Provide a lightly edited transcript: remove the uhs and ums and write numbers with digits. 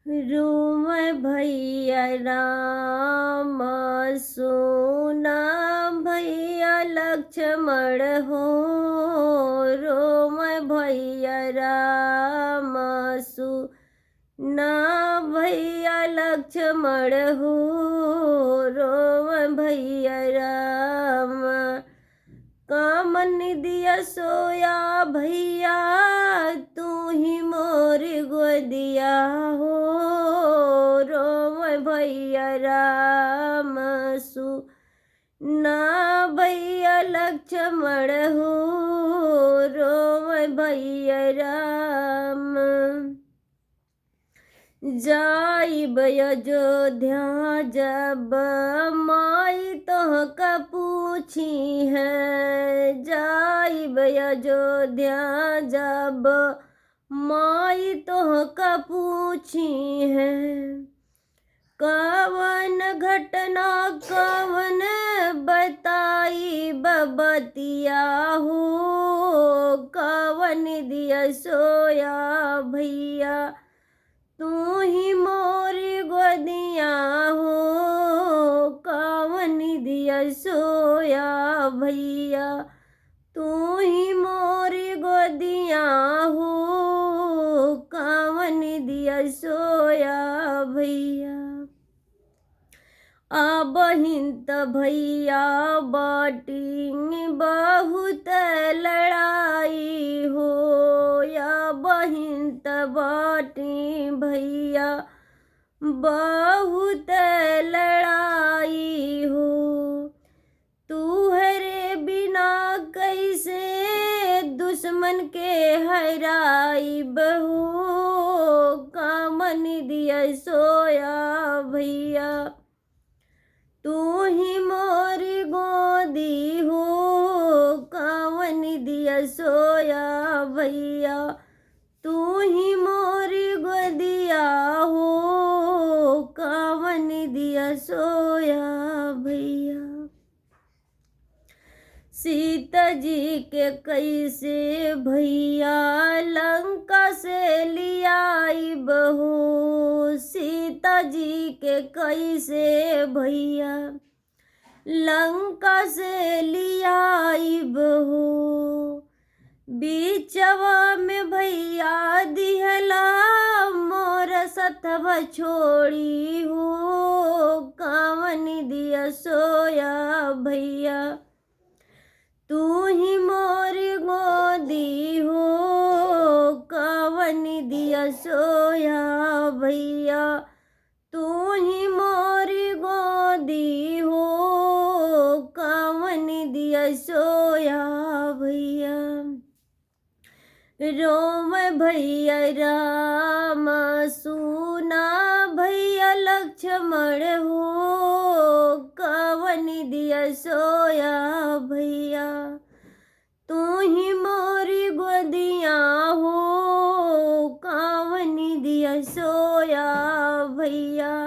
रोम भैया राम सुना भैया लक्ष्मण हो। रोम भैया राम सुना भैया लक्ष्मण हो। रोम भैया राम काम निदिया सोया भैया तू ही मोर गोदिया हो। रोम भैया राम सुना भैया लक्ष्मण हो। रोम भैया राम जाइब अयोध्या जब माई तोहका पूछी है। जाइब अयोध्या जब माई तोहका पूछी है। कवन घटना कवन बताई बबतिया हो। कवन दिया सोया भैया तू ही मोरी गोदिया हो। कवन दिया सोया भैया तू ही मोरी गोदिया हो। कवन दिया सोया भैया बहिन त भैया बाटी बहुत लड़ाई हो। या बहिन त बाटी भैया बहुत लड़ाई हो। तुहरे बिना कैसे दुश्मन के हराई बहू। कामन दिया सोया भैया तू ही मोरी गोदी हो। कावन दिया सोया भैया तू ही मोरी गोदिया हो। कावन दिया सोया भैया सीता जी के कैसे भैया लंका से लियाई बहू। सीता जी के कैसे भैया लंका से लियाई बहू। बीचवा में भैया दिहला मोर सतवा छोड़ी हो। कावन दिया सोया भैया तू ही मोरी गोदी हो। कावन दिया सोया भैया तू ही मोरी गोदी हो। कावन दिया सोया भैया रोम भैया राम सुना भैया लक्ष्मण हो। कावन दिया सोया भैया तू ही मोरी गोदिया हो। कावन दिया सोया भैया